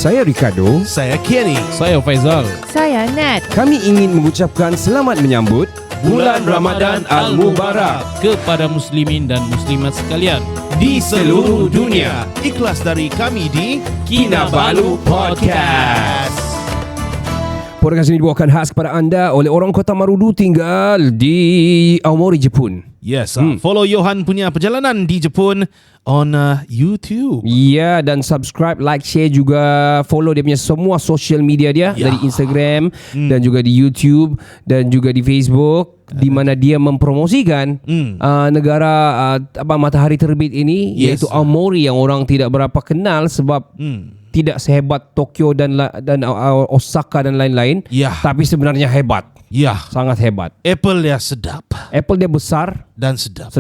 Saya Ricardo. Saya Kenny. Saya Faizal. Saya Nat. Kami ingin mengucapkan selamat menyambut Bulan Ramadan Al-Mubarak kepada muslimin dan muslimat sekalian di seluruh dunia. Ikhlas dari kami di Kinabalu Podcast. Podcast ini dibawakan khas kepada anda oleh orang Kota Marudu tinggal di Aomori, Jepun. Yes, follow Johan punya perjalanan di Jepun on YouTube. Ya, dan subscribe, like, share juga, follow dia punya semua social media dia dari Instagram dan juga di YouTube dan juga di Facebook, di mana dia mempromosikan negara matahari terbit ini, iaitu Aomori yang orang tidak berapa kenal sebab tidak sehebat Tokyo dan Osaka dan lain-lain. Tapi sebenarnya hebat. Ya, Sangat hebat. apple dia sedap Apple dia besar, dan sedap.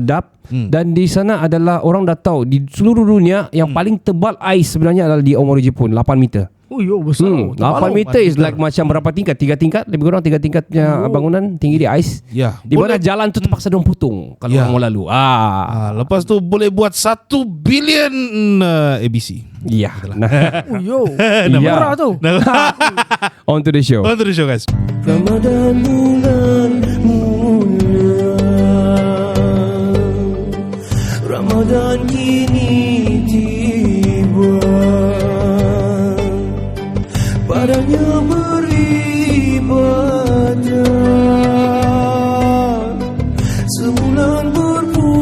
dan di sana adalah orang dah tahu di seluruh dunia yang paling tebal ais sebenarnya adalah di Aomori, Jepun, 8 meter. Oh yo, besar. 8 meter is like macam berapa tingkat? 3 tingkat, lebih kurang 3 tingkat punya bangunan tinggi di ais. Ya, Di mana jalan tu terpaksa dong putung kalau orang mau lalu. lepas tu boleh buat 1 bilion ABC. Iya. Nah, Oh yo. Iya. Murah tu. on to the show. On to the show, guys. Ramadan bulan mulia, Ramadan kini tiba, padanya beribadah, sebulan berpuasa,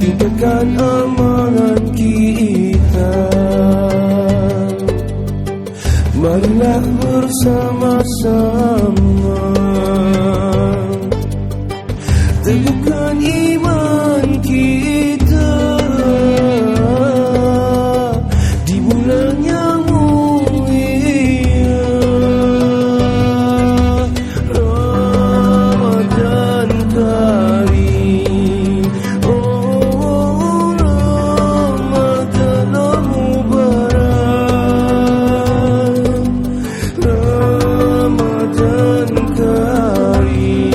tingkatkan amalan kita. Marilah bersama-sama teguhkan iman kita di bulan yang mulia Ramadan Karim. Oh, Ramadan Al-Mubarak, Ramadan Karim,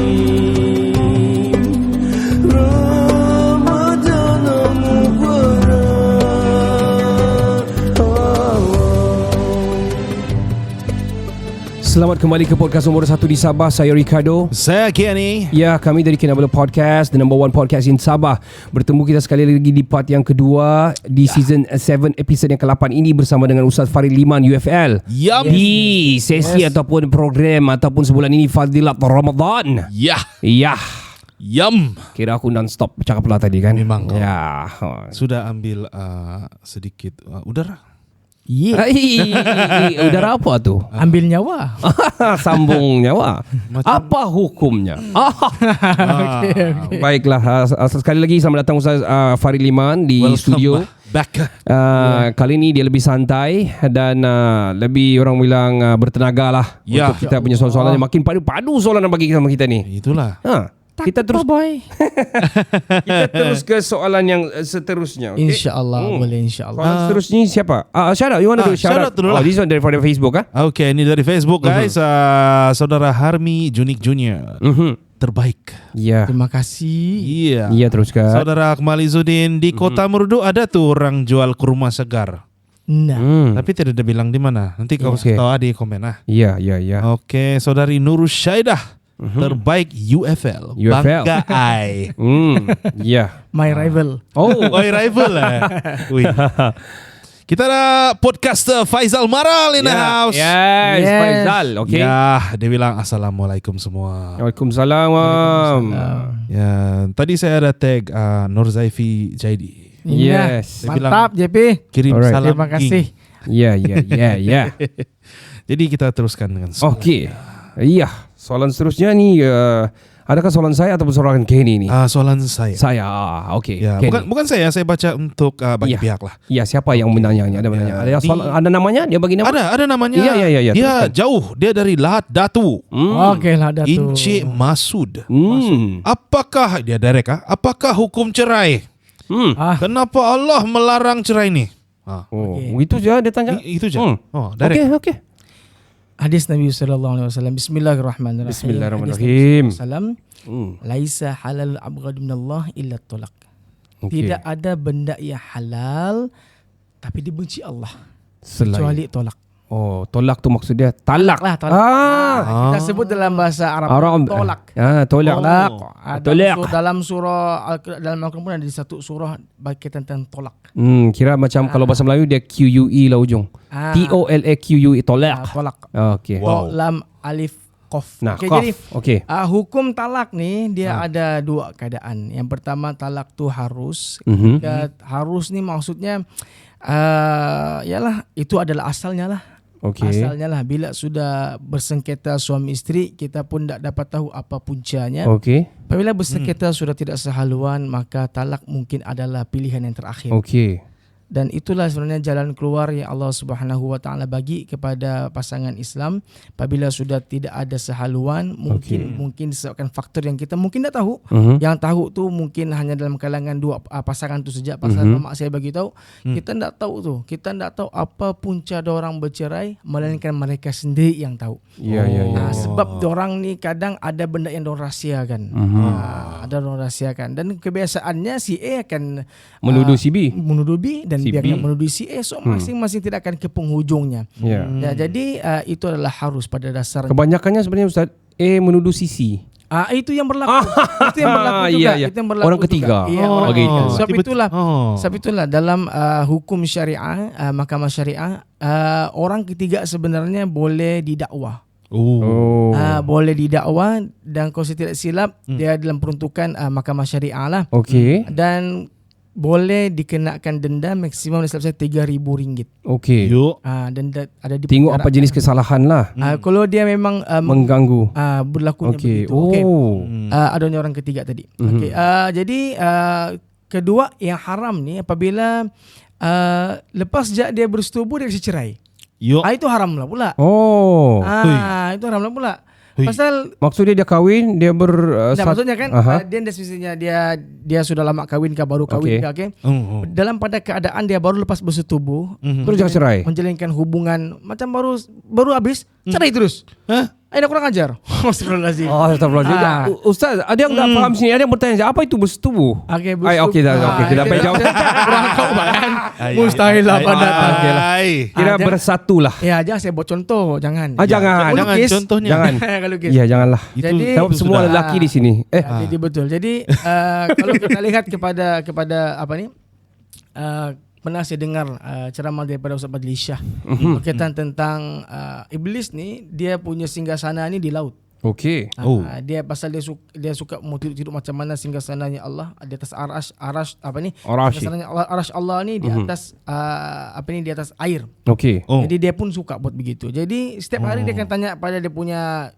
Ramadan Al-Mubarak. Selamat kembali ke podcast nombor 1 di Sabah. Saya Ricardo. Saya Kenny. Ya, kami dari Kinabalu Podcast, the number 1 podcast in Sabah. Bertemu kita sekali lagi di part yang kedua di season 7 episode yang ke-8 ini bersama dengan Ustaz Farid Liman UFL. Yum. Di sesi ataupun program ataupun sebulan ini Fadilat Ramadan. Ya, Ya, yum. kira aku non-stop cakap pula tadi kan. Memang. Ya. Sudah ambil sedikit udara. Udara apa tu? Ambil nyawa. Sambung nyawa. Apa hukumnya? Okay. Baiklah, sekali lagi selamat datang Ustaz Farid Liman di Welcome studio. back. Kali ini dia lebih santai dan lebih orang bilang bertenaga lah untuk kita punya soalan-soalan yang makin padu soalan yang bagi sama kita ni. Itulah. Kita terus boy. kita terus ke soalan yang seterusnya. Okay? InsyaAllah boleh, insyaAllah. Soalan seterusnya siapa? Shout out. You want to do shout out? dulu lah. This one dari Facebook kan? Oke, ini dari Facebook, guys. Saudara Harmi Junik Junior. Terbaik. Ya. Terima kasih. Iya. Iya, teruskan. Saudara Akmal Izzuddin, di Kota Merdu ada tuh orang jual kurma segar. Nah. Tapi tidak ada bilang di mana. Nanti kau Oke. tahu di komen ah. Iya. Oke, saudari Nurus Syaidah. Terbaik UFL. UFL. Bangga ai. Iya. My rival. Oh, rival lah. Wih. Kita ada podcaster Faizal Maral in the house. Yes, Faizal. Okay. Ya, dia bilang assalamualaikum semua. Waalaikumsalam. Ya, tadi saya ada tag Nur Zaifi Jaidi. Yes. Dia bilang, Mantap JP. Kirim Alright. salam. Terima kasih. Ya. Jadi kita teruskan dengan soalan. Okey. Iya, soalan seterusnya ni adakah soalan saya ataupun soalan Kenny ni? Soalan saya. Saya. Okey. Ya, Kenny. bukan saya baca untuk bagi pihak lah. Iya, siapa yang menanya? Ada menanya. Ada soalan, ada namanya? Dia bagi nama? Ada namanya. Iya. Dia teruskan. jauh, dia dari Lahat Datu. Okey lah Datuk. Ince Masud. Hmm. Apakah dia direct apakah hukum cerai? Kenapa Allah melarang cerai ni? Oh, itu je dia tanya. Itu je. Oh, direct. Okey. Hadis Nabi sallallahu alaihi wasallam. Bismillahirrahmanirrahim. Bismillahirrahmanirrahim. Hadis Nabi sallallahu alaihi wasallam. Laisa halal abghad minallah illa talaq. Tidak ada benda yang halal tapi dibenci Allah Selain. kecuali tolak. Oh, tolak tu maksudnya talak. Lah, tolak. Kita sebut dalam bahasa Arab tolak. Tolak. Tolak. Tolak. Dalam surah dalam Al-Quran pun ada di satu surah berkaitan tentang tolak. Kira macam kalau bahasa Melayu dia QUE lah ujung. TOLAQUE tolak. Tolak. Okey. To, lam, alif, qaf. Nah, Okey, qaf. jadi Okey. hukum talak ni dia ada dua keadaan. Yang pertama talak tu harus. Mhm. Harus ni maksudnya yalah itu adalah asalnya lah. Okey. Asalnya lah bila sudah bersengketa suami isteri, kita pun tak dapat tahu apa puncanya. Okey. Apabila bersengketa sudah tidak sehaluan, maka talak mungkin adalah pilihan yang terakhir. Okey. Dan itulah sebenarnya jalan keluar yang Allah Subhanahu Wa Taala bagi kepada pasangan Islam. Apabila sudah tidak ada sehaluan, mungkin disebabkan faktor yang kita mungkin tak tahu. Yang tahu tu mungkin hanya dalam kalangan dua pasangan tu saja. Pasal mak saya bagi tahu, kita tak tahu tu. Kita tak tahu apa punca orang bercerai, melainkan mereka sendiri yang tahu. Ya. Sebab orang ni kadang ada benda yang dorang rahsiakan. Ada dorang rahsiakan dan kebiasaannya si A akan Menuduh si B. Menuduh B dan Si dia B. akan menuduh si A. So masing-masing tidak akan ke penghujungnya. Ya. Jadi itu adalah harus pada dasarnya. Kebanyakannya sebenarnya Ustaz menuduh si C. Itu yang berlaku. Itu yang berlaku juga. Ya. Itu yang berlaku Orang ketiga. juga. Iya, orang gitu. ketiga. Sebab itulah dalam hukum syariah, mahkamah syariah, orang ketiga sebenarnya boleh didakwa. Boleh didakwa dan kalau saya tidak silap dia dalam peruntukan mahkamah syariah lah. Okey. Dan boleh dikenakan denda maksimum dalam saya RM3,000. Okey. Denda ada di Tengok apa jenis kesalahan lah. kalau dia memang Mengganggu. berlakunya Okey. begitu. Okey. Oh. Adanya orang ketiga tadi. Okey. Jadi kedua yang haram ni apabila lepas sejak dia bersetubuh dia kasi cerai. Itu haram lah pula. Oh. Itu haram lah pula. Pasal Maksudnya dia kahwin, dia maksudnya kan dia destinasinya dia sudah lama kahwin ke baru kahwin ke dalam pada keadaan dia baru lepas bersetubuh terus jangan cerai. menjalinkan hubungan macam baru habis cerai terus. Ada kurang ajar. Astagfirullahalazim. Astagfirullahaladzim. Ustaz, ada yang tak faham sini, ada yang bertanya apa itu bersetubuh? Okey, Okey dah. Okey, kita dapat jawab. Kurang tahu kan. Mustahil lah pada Okey lah. Kira bersatulah. Ya, jangan saya buat contoh, jangan. Jangan contohnya. Jangan. Kalau kes. Ya, janganlah. Jadi Sebab semua lelaki di sini. Jadi betul. Jadi kalau kita lihat kepada apa ni? Pernah saya dengar ceramah daripada Ustaz Badli Shah berkaitan tentang iblis ni dia punya singgasana ni di laut. Okey. Dia pasal dia suka mau tidur macam mana singgasananya Allah di atas arash apa ni? Arash. Singgasananya arash Allah ni di atas di atas air. Okey. Jadi dia pun suka buat begitu. Jadi setiap hari dia akan tanya pada dia punya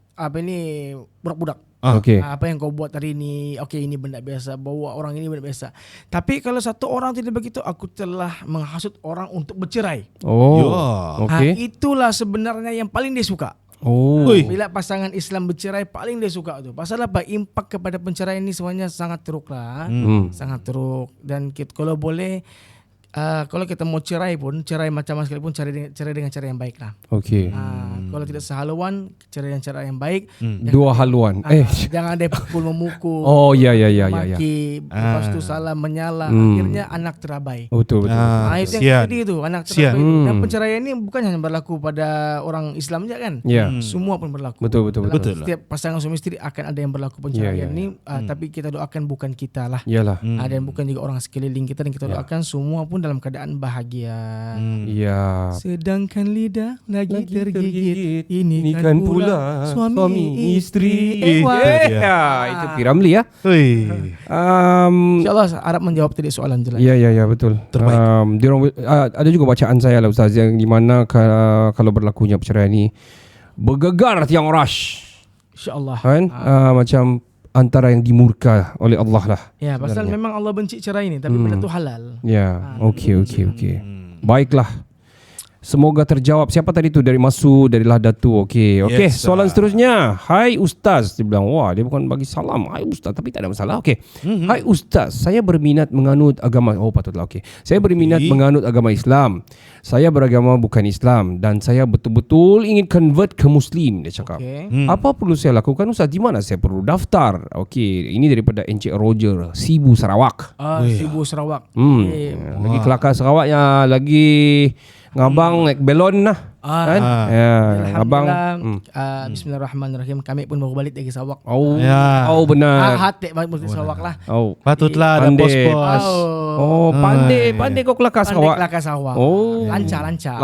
budak-budak. Okey. Apa yang kau buat hari ini? Okey, ini benda biasa. Bawa orang ini benda biasa. Tapi kalau satu orang tidak begitu, aku telah menghasut orang untuk bercerai. Okey. Itulah sebenarnya yang paling dia suka. Bila pasangan Islam bercerai paling dia suka tu. Pasal apa? Impak kepada penceraian ini sebenarnya sangat teruk lah. Sangat teruk. Dan kalau boleh kalau kita mau cerai pun, cerai macam-macam sekalipun, cerai dengan cara yang baik lah. Okey. Kalau tidak sehaluan, cerai dengan cara yang baik. Dua haluan. Jangan ada pukul memukul. Oh ya. Maki, lepas tu salah menyala, akhirnya anak terabai. Betul. Itu yang tadi tu, anak terabai. Dan penceraian ini bukan hanya berlaku pada orang Islam saja kan. Semua pun berlaku. Betul. Setiap pasangan suami isteri akan ada yang berlaku penceraian ni. Tapi kita doakan bukan kita lah. Iyalah. Dan bukan juga orang sekeliling kita, dan kita doakan semua pun dalam keadaan bahagia. Ya. Sedangkan lidah lagi tergigit, ini kan pula suami istri. Itu Piramli ya. InsyaAllah harap menjawab tadi soalan jelas. Ya betul. Terbaik. Ada juga bacaan saya lah Ustaz, yang di mana kalau berlakunya perceraian ni bergegar tiang arash. InsyaAllah. Kan? Macam antara yang dimurka oleh Allah lah. Ya, pasal memang Allah benci cerai ni, tapi benda tu halal. Ya, okey. Baiklah. Semoga terjawab. Siapa tadi tu? Dari Masu, dari Lahdatu. Okey. Yes, Soalan seterusnya. Hai Ustaz. Dia bilang, wah, dia bukan bagi salam. Hai Ustaz, tapi tak ada masalah. Okey. Hai Ustaz, saya berminat menganut agama. Oh, patutlah. Okey. Saya berminat menganut agama Islam. Saya beragama bukan Islam dan saya betul-betul ingin convert ke Muslim, dia cakap. Okey. Apa perlu saya lakukan Ustaz? Di mana saya perlu daftar? Okey, ini daripada Encik Roger, Sibu Sarawak. Sibu Sarawak. Lagi kelakar Sarawaknya, lagi ngabang naik belon lah. Kan? Abang. Bismillahirrahmanirrahim. Kami pun baru balik dari Sarawak. Oh, Ya. oh benar. Hati balik dari Sarawak lah. Oh, Patutlah ada Pandai. pos-pos. oh pandai kau kelakar Sarawak. Kelakar Sarawak. Oh. Lancar. Lancar.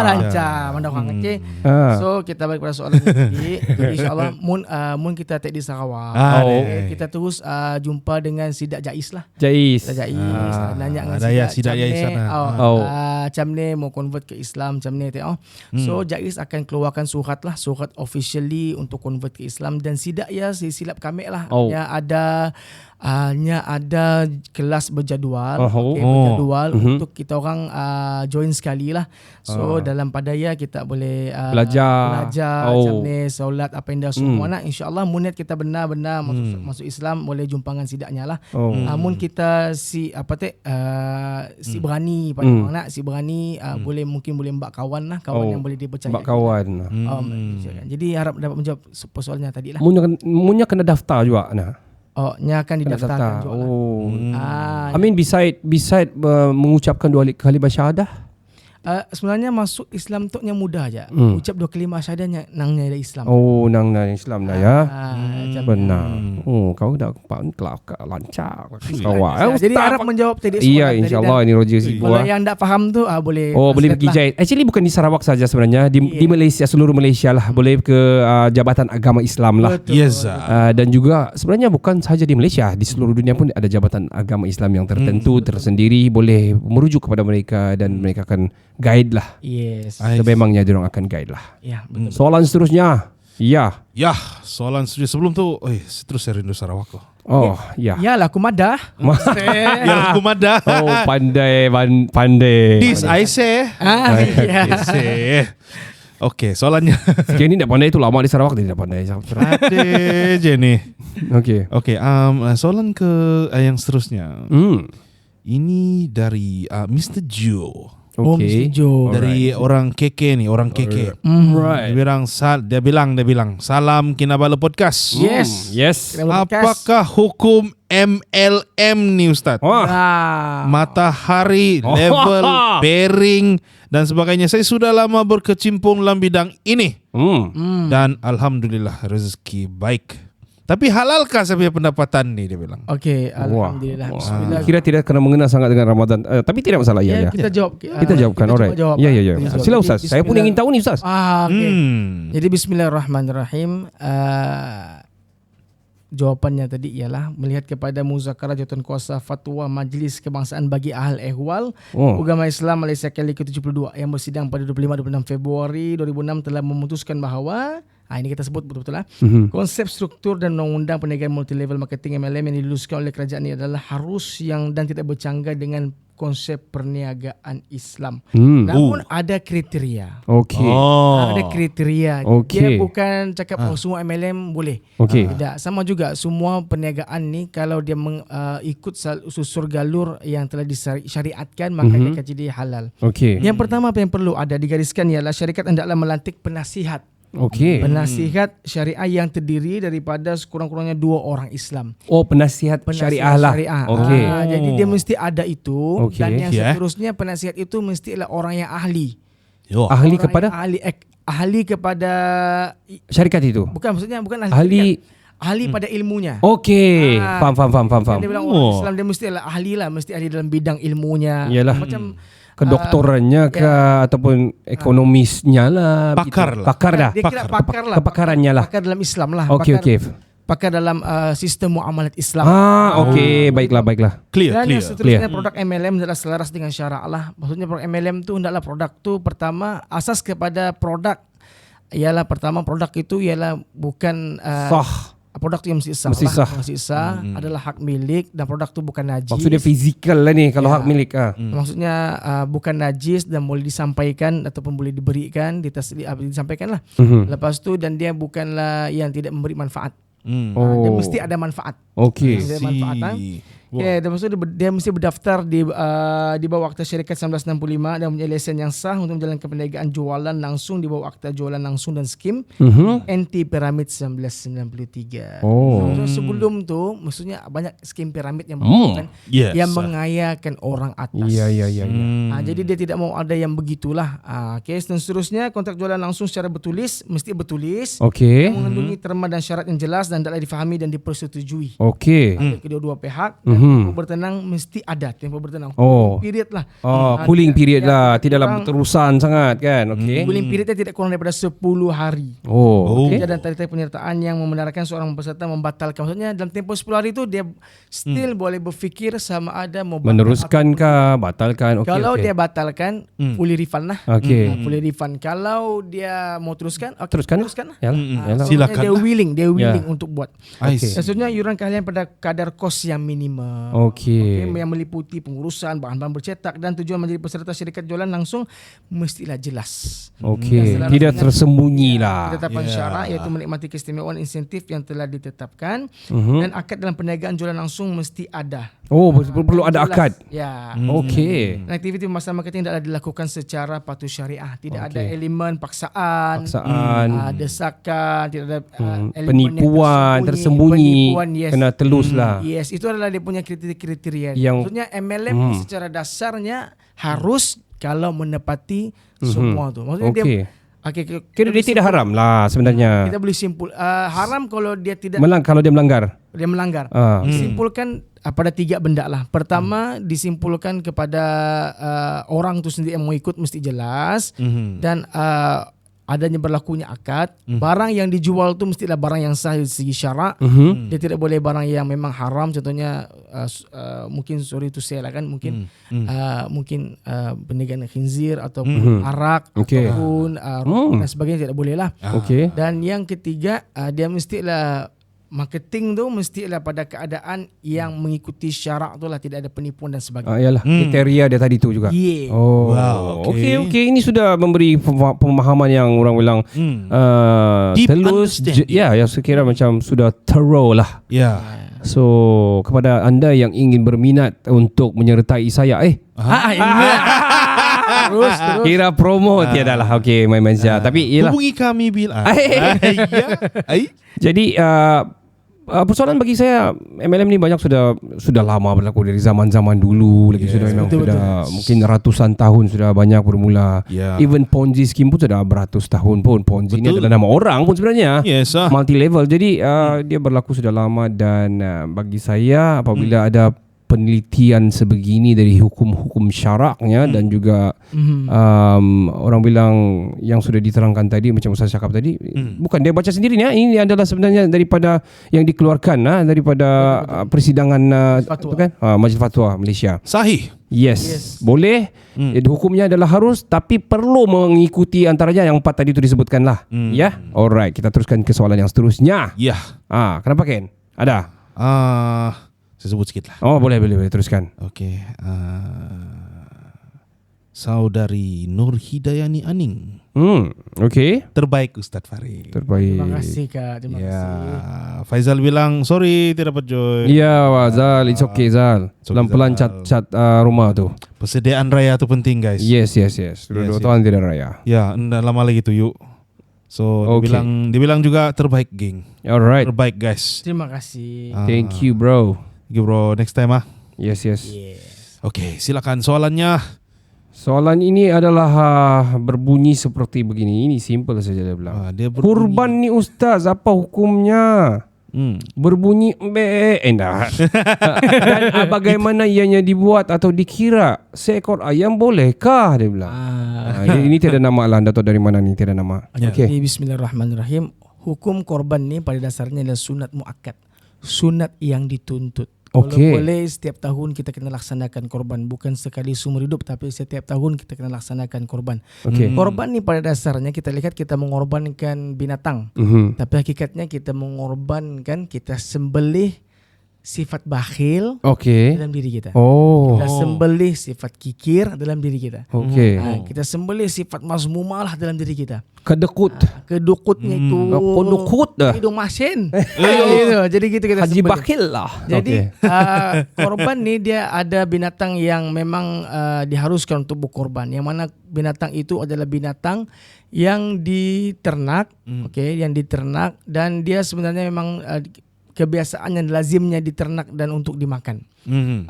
Lancar. Mana orang kecil. So kita balik pada soalan tadi. Jadi insyaAllah mun kita take di Sarawak. Kita terus jumpa dengan Sidak Jais lah. Jais. Sidak Jais. Nanya dengan ada ya Sidak Jais sana. Macam ni mau convert ke Islam macam ni tengok. So Jais akan keluarkan surat officially untuk convert ke Islam dan Sidak ya silap kami lah. Hanya ada kelas berjadual, berjadual untuk kita orang join sekali lah. So dalam padaya kita boleh belajar macam ni, solat apa yang dah semua nak. InsyaAllah munit kita benar-benar masuk Islam boleh jumpa dengan Sidaknya lah. Mun kita si berani pada orang nak si berani mungkin boleh mbak kawan lah, kawan yang boleh dipercaya. Mbak kawan. Jadi harap dapat menjawab soalannya tadi lah. Munya kena daftar juga nah. Nya akan didaftarkan juga. I mean beside mengucapkan 2 kalimah syahadah. Sebenarnya masuk Islam tu nya mudah aja. Ucap 2 kalimah syahadah nangnya ada Islam. Nang Islam dah ya. Benar. Kau dah kelakar lancar. Sarawak. Jadi harap menjawab tadi soalan. Iya, insya-Allah ini Roger Sibu. Kalau yang tak faham tu boleh. Boleh pergi Jait. Actually bukan di Sarawak saja sebenarnya, di Malaysia, seluruh Malaysia lah. Boleh ke Jabatan Agama Islam lah. Betul. Yes. Dan juga sebenarnya bukan sahaja di Malaysia, di seluruh dunia pun ada Jabatan Agama Islam yang tertentu tersendiri, boleh merujuk kepada mereka dan mereka akan guide lah. Yes. Sememangnya diorang akan guide lah. Ya, betul. Soalan seterusnya. Ya. Ya, soalan sebelum tu, terus saya rindu Sarawak kok. Yalah aku madah. Ya aku madah. Pandai. This I say. I say. Okey, soalannya. Dia ni tak pandai tu lama di Sarawak, dia tak pandai. Ada je ni. Okey. Soalan ke yang seterusnya. Ini dari Mr. Joe. Okay. Dari orang KK ni, orang KK. Right. Dia bilang salam Kinabalu Podcast. Yes. Apakah hukum MLM ni Ustaz? Matahari, level, bearing dan sebagainya. Saya sudah lama berkecimpung dalam bidang ini. Dan alhamdulillah rezeki baik. Tapi halalkah saya punya pendapatan ni, dia bilang. Okey, alhamdulillah. Bismillah. Kira tidak kena mengena sangat dengan Ramadan. Tapi tidak masalah ya. Kita jawab. Kita jawabkan. Alright. Ya. Sila Ustaz. Saya pun ingin tahu ni Ustaz. Okay. Jadi bismillahirrahmanirrahim. Jawapannya tadi ialah melihat kepada muzakarah jawatankuasa fatwa Majlis Kebangsaan bagi Ahli Ehwal Agama Islam Malaysia kali ke-72 yang bersidang pada 25-26 Februari 2006 telah memutuskan bahawa ini kita sebut betul-betul lah. Konsep struktur dan undang-undang perniagaan multilevel marketing MLM yang diluluskan oleh kerajaan ini adalah harus yang dan tidak bercanggah dengan konsep perniagaan Islam. Namun ada kriteria. Okey. Ada kriteria. Dia bukan cakap semua MLM boleh. Tidak. Sama juga semua perniagaan ni kalau dia ikut susur galur yang telah disyariatkan maka dia akan jadi halal. Yang pertama apa yang perlu ada digariskan ialah syarikat hendaklah melantik penasihat. Penasihat syariah yang terdiri daripada sekurang-kurangnya 2 orang Islam. Penasihat syariah lah. Jadi dia mesti ada itu. Dan yang seterusnya penasihat itu mestilah orang yang ahli. Ahli kepada? Ahli kepada syarikat itu. Bukan ahli pada ilmunya. Faham. Dia bilang orang Islam dia mestilah ahli lah, mesti ahli dalam bidang ilmunya. Yalah. Macam kedoktorannya ataupun ekonomisnya lah. Pakar dah. Dia kira pakar lah. Kepakarannya lah. Pakar dalam Islam lah. Pakar dalam sistem muamalat Islam. Baiklah. Clear. Dan yang seterusnya produk MLM adalah selaras dengan syarak lah. Maksudnya produk MLM tu hendaklah produk tu pertama asas kepada produk ialah pertama produk itu ialah bukan produk tu yang mesti sah. Mesti sah. Mesti sah, adalah hak milik dan produk tu bukan najis. Maksudnya fizikal lah ni kalau hak milik. Maksudnya bukan najis dan boleh disampaikan ataupun boleh diberikan, disampaikan lah. Lepas tu dan dia bukanlah yang tidak memberi manfaat. Dia mesti ada manfaat. Okey. Ada manfaat. Okay, lepas tu dia mesti berdaftar di bawah Akta Syarikat 1965 dan mempunyai lesen yang sah untuk menjalankan perniagaan jualan langsung di bawah Akta Jualan Langsung dan Skim Anti Piramid 1993. So, sebelum tu maksudnya banyak skim piramid yang yang mengayakan orang atas. Ya. Jadi dia tidak mau ada yang begitulah. Okay, dan seterusnya kontrak jualan langsung secara mesti bertulis. Okey. Mengandungi terma dan syarat yang jelas dan dapat difahami dan dipersetujui. Okey. Kedua-dua pihak. Tempoh bertenang mesti ada tempoh bertenang. Period lah. Cooling period lah. Tidaklah berterusan sangat kan. Okey. Cooling periodnya tidak kurang daripada 10 hari. Okey. Dan tanda-tanda penyertaan yang membenarkan seorang peserta membatalkan. Maksudnya dalam tempoh 10 hari itu dia still boleh berfikir sama ada mau meneruskan kah, batalkan. Okey. Kalau dia batalkan, fully refund lah. Okey. Fully refund. Kalau dia mau teruskan, teruskan lah. Yalah. Silakan. Dia willing untuk buat. Okay. Maksudnya iuran keahlian pada kadar kos yang minimum. Okey. Yang meliputi pengurusan bahan-bahan bercetak dan tujuan menjadi peserta syarikat jualan langsung mestilah jelas. Okey. Tidak tersembunyi lah. Ketetapan syarak iaitu menikmati keistimewaan insentif yang telah ditetapkan dan akad dalam perniagaan jualan langsung mesti ada. Perlu ada akad. Ya. Okey. Aktiviti pemasaran marketing adalah dilakukan secara patuh syariah. Tidak ada elemen paksaan, desakan, tidak ada elemen penipuan tersembunyi. Yes. Kena telus lah. Yes, itu adalah dia punya kriteria. Yang maksudnya MLM secara dasarnya harus kalau menepati semua tu. Maksudnya dia kira dia tidak haram lah sebenarnya. Kita boleh simpul haram kalau dia tidak kalau dia melanggar. Dia melanggar. Disimpulkan pada 3 benda lah. Pertama disimpulkan kepada orang tu sendiri yang mau ikut mesti jelas dan adanya berlakunya akad. Barang yang dijual tu mestilah barang yang sah dari segi syarak. Dia tidak boleh barang yang memang haram. Contohnya mungkin sorry to say lah kan, mungkin perniagaan khinzir ataupun arak ataupun dan sebagainya tidak boleh lah. Dan yang ketiga dia mestilah marketing tu mestilah pada keadaan yang mengikuti syarak tu lah, tidak ada penipuan dan sebagainya. Yalah, kriteria dia tadi tu juga. Okey. Ini sudah memberi pemahaman yang orang bilang telus. Yang sekira macam sudah thorough lah. So kepada anda yang ingin berminat untuk menyertai saya, terus kira promo tiadalah. Okey, main-main saja. Tapi ialah hubungi kami bila. Jadi persoalan bagi saya, MLM ni banyak sudah lama berlaku dari zaman-zaman dulu lagi. Sudah memang sudah mungkin ratusan tahun sudah banyak bermula. Even Ponzi scheme pun sudah beratus tahun pun. Ponzi ni adalah nama orang pun sebenarnya. Multi level. Jadi dia berlaku sudah lama dan bagi saya apabila ada penelitian sebegini dari hukum-hukum syaraknya dan juga orang bilang yang sudah diterangkan tadi macam Ustaz cakap tadi, bukan dia baca sendiri ni, ini adalah sebenarnya daripada yang dikeluarkan daripada persidangan Majlis Fatwa Malaysia. Sahih. Yes. Boleh. Hukumnya adalah harus, tapi perlu mengikuti antaranya yang 4 tadi tu disebutkan lah. Alright, kita teruskan ke soalan yang seterusnya. Kenapa Ken? Ada? Saya sebut sikit lah. Boleh teruskan. Okey. Saudari Nur Hidayani Aning. Okey. Terbaik Ustaz Farid. Terbaik. Terima kasih Kak. Terima kasih. Faizal bilang sorry tidak dapat join. Ya, Zal, it's okay Zal. Pelan-pelan cat rumah tu. Persediaan raya tu penting guys. Yes. Sudah 2 tahun tidak raya. Ya, enggak lama lagi tu yuk. So dibilang juga terbaik geng. Alright. Terbaik guys. Terima kasih. Thank you bro. Next time Yes. Okey, silakan soalannya. Soalan ini adalah berbunyi seperti begini. Ini simple saja dia bilang. Kurban ni ustaz, apa hukumnya? Berbunyi dan bagaimana ianya dibuat atau dikira? Seekor ayam bolehkah? Dia bilang. Ini tiada nama lah. Anda tahu dari mana ni tiada nama. Okey. Bismillahirrahmanirrahim. Hukum korban ni pada dasarnya adalah sunat muakkad. Sunat yang dituntut. Kalau Okey. boleh setiap tahun kita kena laksanakan korban, bukan sekali seumur hidup tapi setiap tahun kita kena laksanakan korban. Okey. Korban ni pada dasarnya kita lihat kita mengorbankan binatang. Tapi hakikatnya kita mengorbankan, kita sembelih sifat bakhil Okey. dalam diri kita. Oh. Kita sembelih sifat kikir dalam diri kita. Okey. Kita sembelih sifat mazmumah dalam diri kita. Kedekut. Kedukutnya itu. Kedukut dah. Hidung masin. Gitu. Jadi gitu kita Haji sembelih. Bakil lah. Jadi Okey. korban ni dia ada binatang yang memang diharuskan untuk berkorban. Yang mana binatang itu adalah binatang yang diternak, okey, yang diternak dan dia sebenarnya memang kebiasaan yang lazimnya diternak dan untuk dimakan.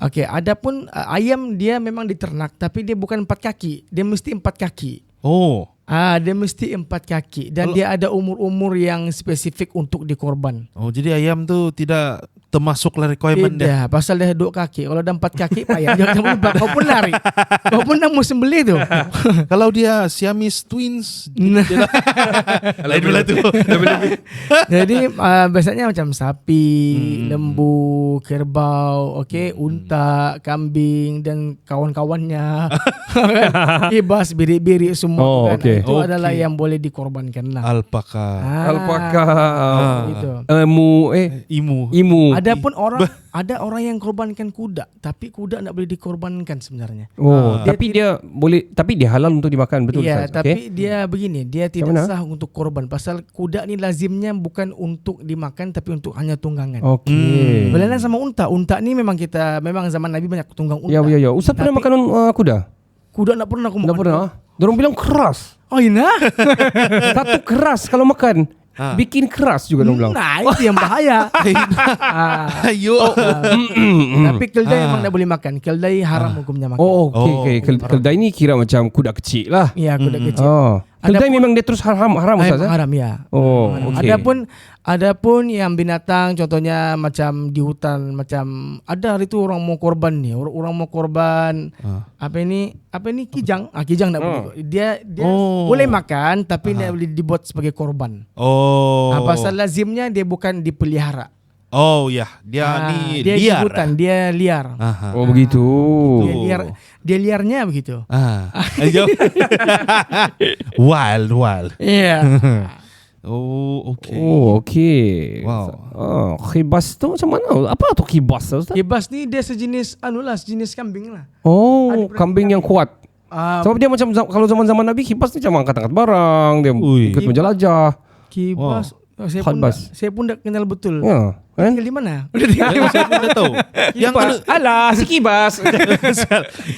Okey, adapun ayam dia memang diternak tapi dia bukan 4 kaki, dia mesti 4 kaki. Oh. Dia mesti 4 kaki dan dia ada umur-umur yang spesifik untuk dikorban. Oh, jadi ayam tu tidak termasuklah requirement dia. Tidak, pasal dia 2 kaki. Kalau dah 4 kaki payah. Jangan lupa kau pun lari. Kau pun dah mau sembelih tu. Kalau dia Siamese twins, Nah. lain pula tu. Jadi biasanya macam sapi, lembu, kerbau, okey, unta, kambing dan kawan-kawannya. Ibas, birik-birik semua Oh, kan. okey. Itu adalah Okey. yang boleh dikorbankan lah. Alpaka, Alpaka. Gitu. imu. Adapun ada orang yang korbankan kuda, tapi kuda tak boleh dikorbankan sebenarnya. Oh, Dia tapi dia boleh, tapi dia halal untuk dimakan, betul Ya, Ustaz? tapi dia begini, dia tidak mana? sah untuk korban. Pasal kuda ni lazimnya bukan untuk dimakan tapi untuk hanya tunggangan. Okey. Berlainan sama unta. Unta ni memang zaman Nabi banyak tunggang unta. Ya. Ustaz pernah Tapi makan kuda? Kuda tak pernah aku makan. Tak pernah. Diorang bilang keras. Oh, ina. Satu keras kalau makan. Bikin keras juga diorang bilang. Nah, itu yang bahaya. Ayo. Tapi keldai memang tak boleh makan. Keldai haram hukumnya makan. Oh, okey. Keldai ni kira macam kuda kecil lah. Ya, kuda kecil. Oh. Keldai Adapun- memang dia terus haram Ustaz? Haram ya. Oh, okey. Adapun yang binatang contohnya macam di hutan, macam ada hari tu orang mau korban ni, orang mau korban apa ini kijang. Kijang tak boleh. Dia boleh makan tapi tak boleh dibuat sebagai korban. Oh. Pasal lazimnya dia bukan dipelihara. Oh ya, dia ni dia liar. di hutan, dia liar. Aha. Oh, begitu. Dia liarnya begitu. Ayo. Wild. Iya. Oh, okay. Oh, okey. Wow. Oh, khibas tu macam mana? Apa tu khibas Ustaz? Kibas ni dia sejenis sejenis kambing lah. Oh, Ada kambing yang kuat. Sebab dia macam kalau zaman-zaman Nabi khibas ni macam angkat-angkat barang, dia ikut menjelajah. Kibas. Saya pun tak kenal betul. Ya, kan? Tinggal di mana? Saya pun dah tahu. Yang Alah, si kibas.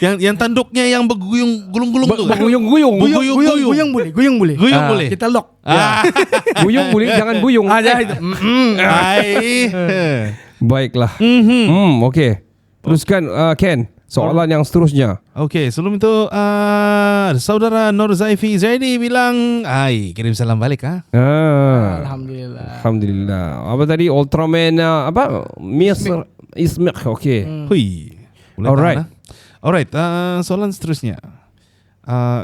yang tanduknya yang bergulung tu. Berguyung-guyung. Guyung boleh. Guyung boleh. Kita lock. Buyung boleh, jangan buyung. Baiklah. Okey. Teruskan Ken. Soalan yang seterusnya. Okey, sebelum itu saudara Nur Zaifi Zaidi bilang, kirim salam balik Alhamdulillah. Alhamdulillah. Apa tadi? Ultraman Misr Ismik. Okey. Hui. Alright. Soalan seterusnya.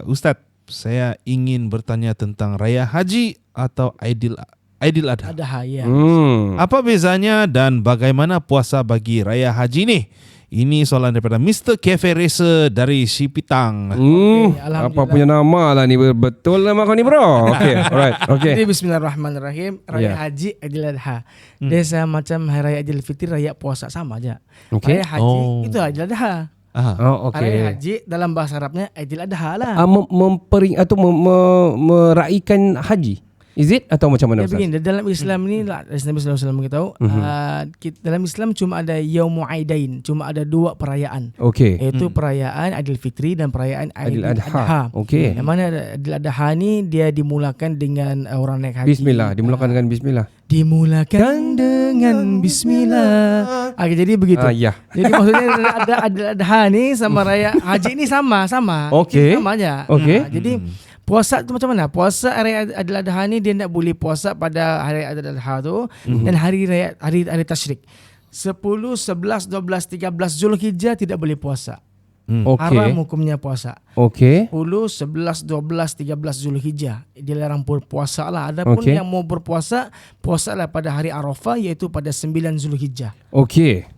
Ustaz, saya ingin bertanya tentang Raya Haji atau Aidil Adha. Ada ya. Apa bezanya dan bagaimana puasa bagi Raya Haji ni? Ini soalan daripada Mr. Cafe Racer dari Sipitang. Apa punya nama lah ni? Betul nama kau ni bro. Okey, alright. Okey. Jadi bismillahirrahmanirrahim. Raya Haji Aidil Adha. Dia sama macam Hari Raya Idul Fitri, raya puasa sama aja. Okey. Raya Haji itu Aidil Adha. Oh, Raya okey. Haji dalam bahasa Arabnya Aidil Adha lah. Mempering atau meraihkan haji. Is it atau macam mana Ya Ustaz? begini, dalam Islam ni Nabi sallallahu alaihi wasallam beritahu, dalam Islam cuma ada Yaumul Aidain, cuma ada 2 perayaan. Okey. Iaitu perayaan Aidil Fitri dan perayaan Aidil Adha. Adha. Okey. Yang mana Aidil Adha ni dia dimulakan dengan orang naik haji. Bismillah, dimulakan dengan bismillah. Dimulakan dengan bismillah. Jadi begitu. Ya. Jadi maksudnya ada Aidil Adha ni sama raya haji ni sama. Okey. Sama aja. Okey. Jadi puasa tu macam mana? Puasa hari Aidil Adha ni dia tak boleh puasa pada hari Aidil Adha tu dan hari raya hari tasyrik. 10, 11, 12, 13 Zulhijjah tidak boleh puasa. Haram hukumnya puasa. Okey. 10, 11, 12, 13 Zulhijjah dilarang berpuasa lah. Adapun yang mau berpuasa, puasalah pada hari Arafah iaitu pada 9 Zulhijjah. Okey.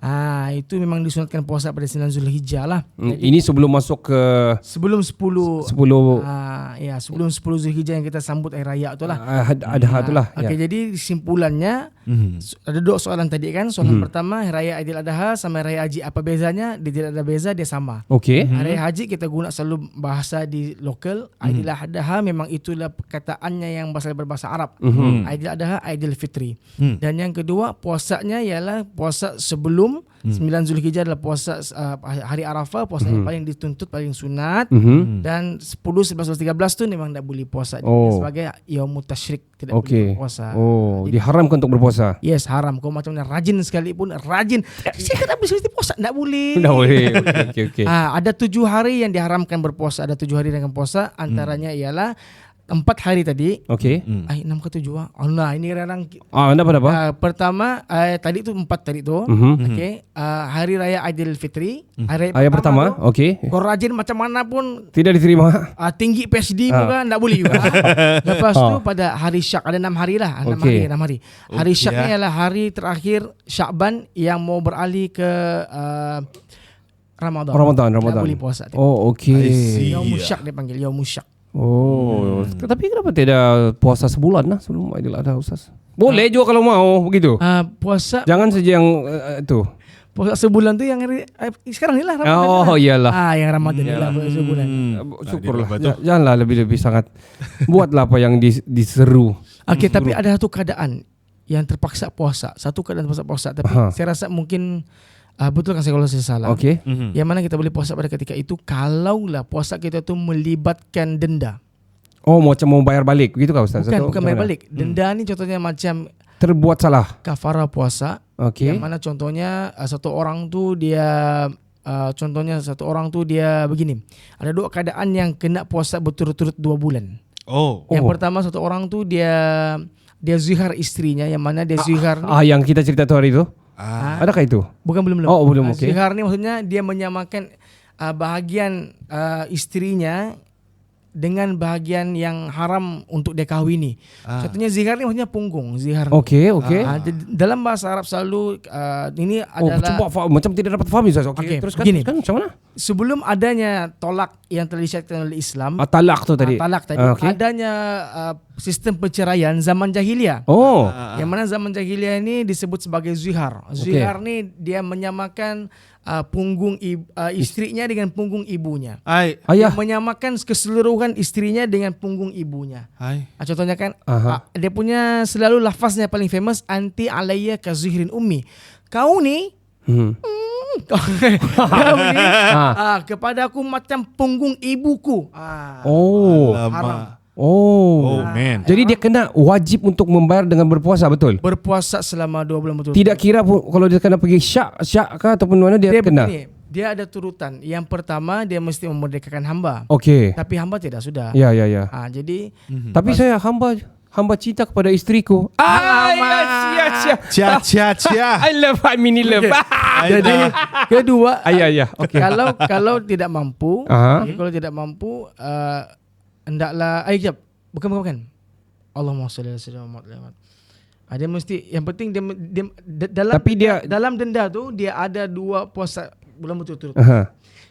Itu memang disunatkan puasa pada 9 Zulhijjah lah. Ini sebelum masuk ke Sebelum 10 sebelum 10 Zulhijjah yang kita sambut hari raya tu lah. Adha tu lah. Okey, jadi kesimpulannya ada 2 soalan tadi kan. Soalan pertama, hari raya Aidiladha sama hari raya Haji, apa bezanya? Dia tidak ada beza, dia sama. Okey. Hari Haji kita guna selalu bahasa di lokal. Aidiladha memang itulah perkataannya yang berbahasa Arab. Aidiladha, Aidil Fitri. Dan yang kedua, puasanya ialah puasa sebelum 9 Zulhijjah adalah puasa hari Arafah, puasa yang paling dituntut, paling sunat. Dan 10, 11, 13 tu memang tak boleh puasa sebagai yaumut tasyrik, tidak boleh berpuasa. Diharamkan untuk berpuasa. Yes, haram. Kau macam mana rajin sekalipun, rajin. Saya kata mesti puasa, tak boleh. Tak boleh. Okey. Ada 7 hari yang diharamkan berpuasa. Ada 7 hari dengan puasa. Antaranya ialah 4 hari tadi. Okey. 6 ke 7 Allah, ini kadang apa? pertama tadi tu 4 tadi tu. Okey. Hari raya Aidilfitri. Hari pertama. Okey. Kau rajin macam mana pun Tidak diterima. tinggi PSD juga tak boleh juga. Lepas tu pada hari Syak ada 6 hari lah. 6 hari. Hari Syak ni ialah hari terakhir Syakban yang mau beralih ke Ramadan. Tak boleh puasa. Okey. Yaumul Syak dia panggil, Yaumul Syak. Tapi kenapa tidak puasa sebulan lah sebelum Aidiladha, Ustaz? Boleh juga kalau mau begitu. Puasa Jangan saja yang tu. puasa sebulan tu yang hari sekarang ni lah Ramadan. Iyalah. Yang Ramadan ni lah puasa sebulan. Syukurlah. Janganlah lebih-lebih sangat. Buatlah apa yang diseru. Okey, tapi ada satu keadaan yang terpaksa puasa. Satu keadaan terpaksa puasa, tapi saya rasa mungkin betul kan saya kalau saya salah. Okey. Yang mana kita boleh puasa pada ketika itu kalaulah puasa kita tu melibatkan denda. Macam mau bayar balik begitu kah, Ustaz? Bukan bayar balik. Denda ni contohnya macam terbuat salah. Kafarah puasa. Okey. Yang mana contohnya satu orang tu dia begini. Ada 2 keadaan yang kena puasa berturut-turut 2 bulan. Yang pertama, satu orang tu dia zihar istrinya, yang mana dia zihar ni yang kita cerita tu hari tu. Adakah itu? Bukan, belum. Belum. Okey. Zihar ni maksudnya dia menyamakan bahagian istrinya dengan bahagian yang haram untuk dia kahwini. Contohnya zihar ni maksudnya punggung. Zihar. Okey. Dalam bahasa Arab selalu ini adalah macam tidak dapat faham, Ustaz. Okey. Teruskan macam mana? Sebelum adanya tolak yang telah disyariatkan oleh Islam, talak tu tadi. Adanya sistem perceraian zaman jahiliyah. Yang mana zaman jahiliyah ini disebut sebagai zihar. Zihar ni dia menyamakan punggung istrinya dengan punggung ibunya. Dia menyamakan keseluruhan istrinya dengan punggung ibunya. Contohnya kan dia punya selalu lafaznya paling famous, anti alayya ka zuhrin ummi. Kau ni kau ni kepada aku macam punggung ibuku. Haram. Man. Jadi dia kena wajib untuk membayar dengan berpuasa, betul? Berpuasa selama 2 bulan betul. Tidak kira kalau dia kena pergi syak kah ataupun mana dia kena. Begini, dia ada turutan. Yang pertama dia mesti memerdekakan hamba. Okey. Tapi hamba tidak sudah. Ya. Jadi tapi saya hamba cinta kepada istriku. I love mini love. Jadi kedua, okey. Kalau tidak mampu, hendaklah bukan. Allahumma shalli ala sayyidina Muhammad. Dia mesti, yang penting dia dalam denda tu dia ada 2 puasa bulan berturut-turut.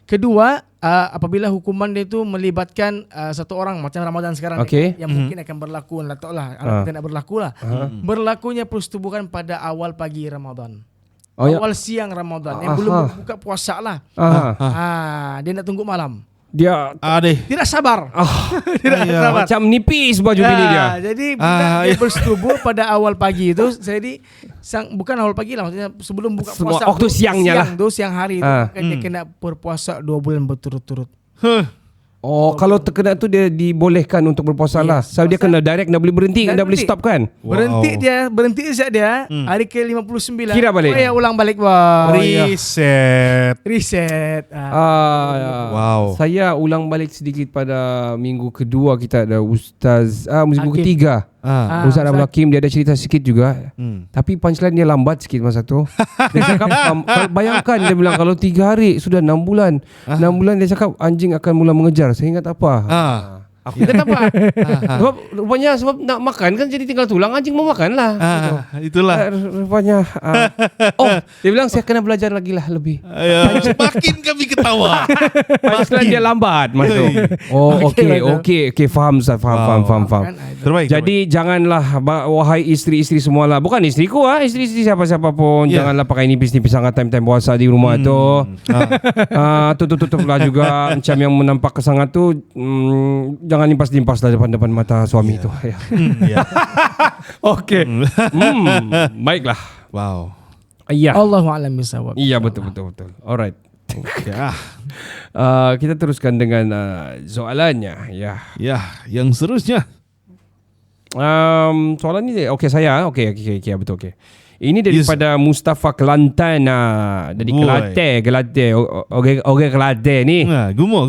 Kedua, apabila hukuman dia tu melibatkan satu orang macam Ramadan sekarang ni, yang mungkin akan berlaku, tidak berlaku lah. Berlakunya persetubuhan pada awal pagi Ramadan. Awal siang Ramadan yang belum buka puasa lah. Dia nak tunggu malam. Dia tidak sabar. Sabar. Macam nipis baju bini dia. Jadi dia bersetubuh pada awal pagi itu. Jadi bukan awal pagi lah, maksudnya sebelum buka puasa. Waktu siangnya lah. Siang hari itu dia kena berpuasa 2 bulan berturut-turut. Kalau terkena tu dia dibolehkan untuk berpuasa lah. So dia kena direct, dah boleh berhenti, dah boleh stop kan? Berhenti saja dia. Hari ke-59 kira balik. Ulang balik bang. Reset. Saya ulang balik sedikit pada minggu kedua kita ada Ustaz, minggu ketiga. Ustaz Abdul Hakim dia ada cerita sikit juga. Tapi punchline dia lambat sikit masa tu. Dia cakap bayangkan dia bilang kalau 3 hari sudah 6 bulan. 6 bulan dia cakap anjing akan mula mengejar. Saya ingat apa? Aku kata apa? Sebab rupanya sebab nak makan kan jadi tinggal tulang, anjing mau makan lah. Itulah. Rupanya dia bilang saya kena belajar lagi lah lebih. Makin kami ketawa. Punchline dia lambat masa tu. Okey, faham Ustaz, faham. Terbaik. Jadi janganlah wahai isteri-isteri semualah, bukan isteriku isteri-isteri siapa-siapa pun, janganlah pakai nipis-nipis sangat time-time puasa di rumah tu. Tutup-tutuplah juga macam yang menampak kesangat tu. Jangan limpas-limpas lah depan mata suami tu. Okey. Baiklah. Wow. Ya. Allahu a'lam bisawab. Iya, betul. Alright. Kita teruskan dengan soalannya. Ya, yang seterusnya. Soalan ni saya. Okey, betul. Ini daripada Mustafa Kelantan. Dari Kelantan. Orang Kelantan ni. Gumo.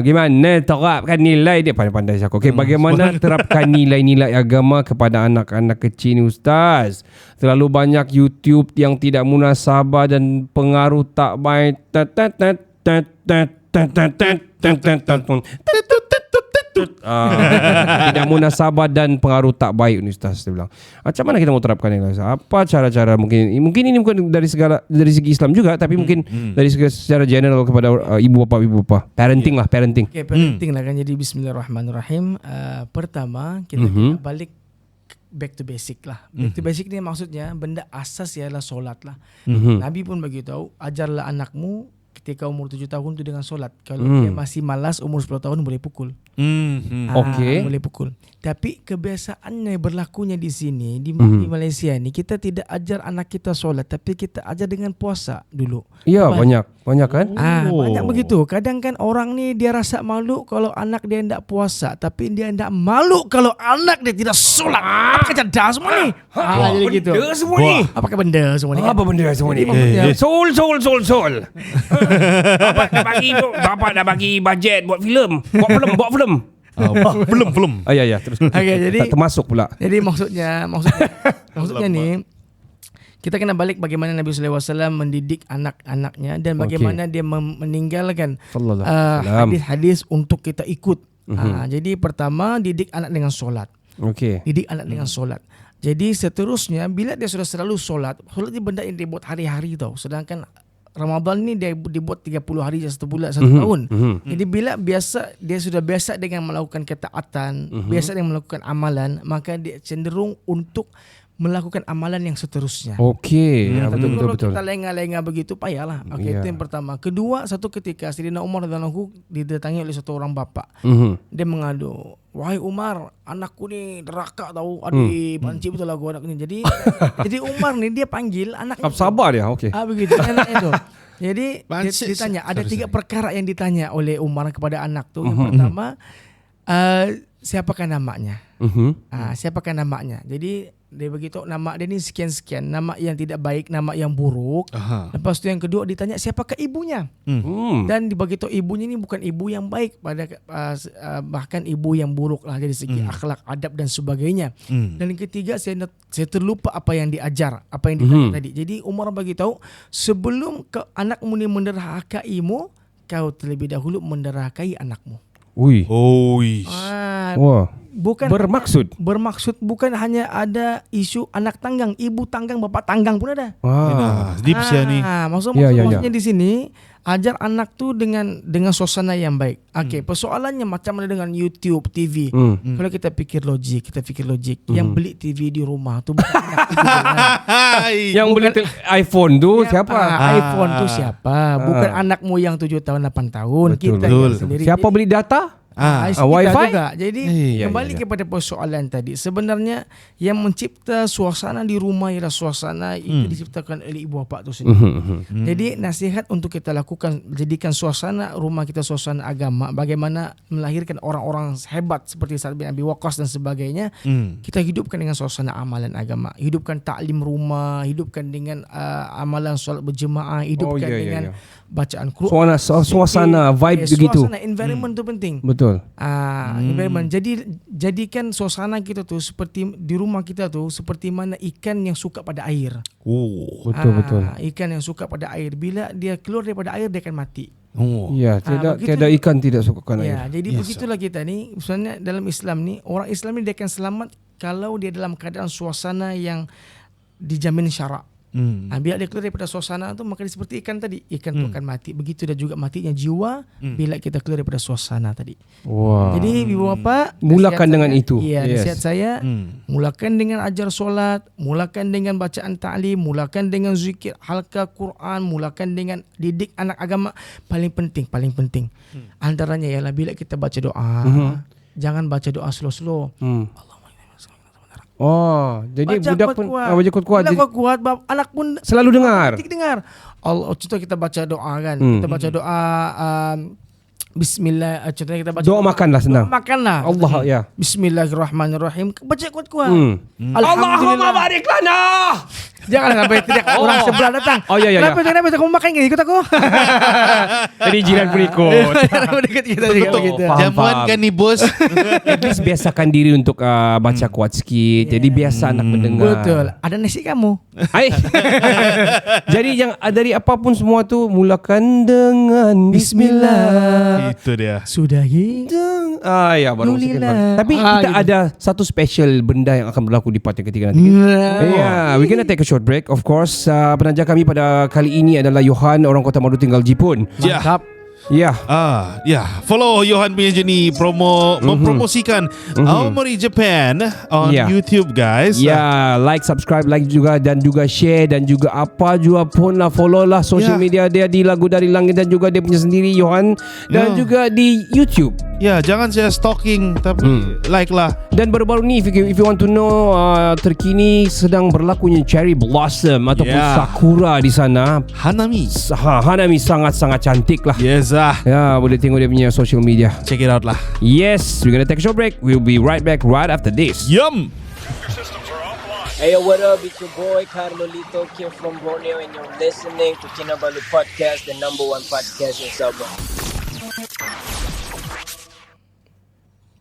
Gimana terapkan nilai dia? Pandai-pandai saya. Okey, bagaimana terapkan nilai-nilai agama kepada anak-anak kecil ni Ustaz? Terlalu banyak YouTube yang tidak munasabah dan pengaruh tak baik. Tidak munasabah dan pengaruh tak baik ni Ustaz, dia bilang. Macam mana kita mau terapkan ini? Apa cara-cara mungkin ini bukan dari segi Islam juga, tapi mungkin dari secara general kepada ibu bapa. Parenting. Okay, parenting lah kan. Jadi bismillahirrahmanirrahim. Pertama kita balik back to basic lah. Back to basic ni maksudnya benda asas ialah solat lah. Nabi pun beritahu, ajarlah anakmu ketika umur 7 tahun tu dengan solat. Kalau dia masih malas umur 10 tahun boleh pukul. Boleh pukul. Tapi kebiasaannya berlakunya di sini di Malaysia ni, kita tidak ajar anak kita solat, tapi kita ajar dengan puasa dulu. Ya, banyak kan? Banyak begitu. Kadang kan orang ni dia rasa malu kalau anak dia tidak puasa, tapi dia tidak malu kalau anak dia tidak solat. Apa kejadah semua ni? Jadi gitu. Benda semua ni. Apa benda semua ni? Apa benda semua ni? Sol. Bapak dah bagi bajet buat filem. Buat filem. Belum. Ya, terus. Okay, jadi tak termasuk pula. Jadi maksudnya ni kita kena balik bagaimana Nabi sallallahu alaihi wasallam mendidik anak-anaknya dan bagaimana dia meninggalkan hadis-hadis untuk kita ikut. Jadi pertama didik anak dengan solat. Didik anak dengan solat. Jadi seterusnya bila dia sudah selalu solat ni benda yang dia buat hari-hari tau. Sedangkan Ramadan ni dia dibuat 30 hari 1 bulan 1 tahun. Jadi bila dia sudah biasa dengan melakukan ketaatan, biasa dengan melakukan amalan, maka dia cenderung untuk melakukan amalan yang seterusnya. Betul. Kita lengah-lengah begitu payahlah. Itu yang pertama. Kedua, satu ketika Sayyidina Umar radhiyallahu anhu didatangi oleh satu orang bapa. Dia mengadu, "Wahai Umar, anakku ni neraka tahu. Adik, banci betul aku anak ni." Jadi Umar ni dia panggil anaknya. Sabar dia. Begitu anaknya tu. Jadi ditanya, ada 3 perkara yang ditanya oleh Umar kepada anak tu. Yang pertama, siapakah namanya? Siapakah namanya? Jadi dia beritahu nama dia ni sekian-sekian, nama yang tidak baik, nama yang buruk. Lepas tu yang kedua ditanya siapakah ibunya. Dan diberitahu ibunya ni bukan ibu yang baik, bahkan ibu yang buruk lah dari segi akhlak, adab dan sebagainya. Dan yang ketiga saya terlupa apa yang diajar, apa yang ditanya tadi. Jadi Umar beritahu sebelum anakmu ni menderhakaimu, kau terlebih dahulu menderhakai anakmu. Bukan bermaksud bukan hanya ada isu anak tanggang, ibu tanggang, bapak tanggang pun ada. Maksudnya di sini ajar anak tu dengan suasana yang baik. Persoalannya macam mana dengan YouTube, TV. Kalau kita fikir logik, yang beli TV di rumah tu bukan anak tu. Yang beli iPhone tu siapa? iPhone tu siapa? Bukan anakmu yang 7 tahun 8 tahun. Kita sendiri. Siapa beli data? Wi-Fi juga. Jadi kembali kepada persoalan tadi. Sebenarnya yang mencipta suasana di rumah ialah suasana itu diciptakan oleh ibu bapa itu sendiri. Jadi nasihat untuk kita lakukan, jadikan suasana rumah kita suasana agama. Bagaimana melahirkan orang-orang hebat seperti Sa'ad bin Abi Waqqas dan sebagainya. Kita hidupkan dengan suasana amalan agama. Hidupkan taklim rumah, hidupkan dengan amalan solat berjemaah, hidupkan dengan bacaan Quran. Suasana vibe begitu. Suasana environment tu penting. Betul. Betul. Environment. Jadikan suasana kita tu seperti di rumah kita tu seperti mana ikan yang suka pada air. Betul. Ikan yang suka pada air, bila dia keluar daripada air dia akan mati. Ya, tiada ikan tidak sukakan air. Ya, jadi begitulah kita ni. Sebenarnya dalam Islam ni, orang Islam ni dia akan selamat kalau dia dalam keadaan suasana yang dijamin syarak. Bila dia keluar daripada suasana tu, maka dia seperti ikan tadi. Ikan tu akan mati. Begitu dan juga matinya jiwa bila kita keluar daripada suasana tadi. Jadi ibu bapa, mulakan dengan itu. Ya, nasihat saya, mulakan dengan ajar solat, mulakan dengan bacaan ta'lim, mulakan dengan zikir, halqa Quran, mulakan dengan didik anak agama. Paling penting. Antaranya ialah bila kita baca doa, jangan baca doa slow-slow. Jadi baca budak pun baca kuat-kuat. Bila kuat, anak pun selalu dengar. Allah, contoh kita baca doa kan. Kita baca doa Bismillah, contohnya kita baca doa makanlah senang. Doa makanlah. Allah ya. Bismillahirrahmanirrahim. Baca kuat-kuat. Allahumma barik lana. Jangan sampai teriak orang sebelah datang. Ya. Kenapa kamu makan gini? Ikut aku. Jadi jiran pun ikut. Dekat kita juga begitu. Jamuan kan ni bos. At least biasakan diri untuk baca kuat sikit. Jadi biasa anak mendengar. Betul. Ada nasi kamu. Jadi yang dari apapun semua tu mulakan dengan Bismillah. Itu dia. Sudahi. Ya baru tapi kita ada satu special benda yang akan berlaku di part yang ketiga nanti. We're gonna take a short break. Of course, penaja kami pada kali ini adalah Johan, orang Kota Maru tinggal Jepun. Mantap. Follow Johan punya journey mempromosikan Aomori Japan on YouTube, guys. Like, subscribe, juga dan juga share dan juga apa juga pun lah, follow lah social media dia di Lagu Dari Langit dan juga dia punya sendiri Johan dan juga di YouTube. Jangan saya stalking tapi like lah. Dan baru-baru ni if you want to know terkini sedang berlakunya cherry blossom ataupun sakura di sana. Hanami sangat-sangat cantik lah. Yes. Ya, boleh tengok dia punya social media. Check it out lah. Yes, we're gonna take a short break. We'll be right back right after this. Yum. Hey, what up? It's your boy Carlolito here from Borneo, and you're listening to Kinabalu Podcast, the #1 podcast in Sabah.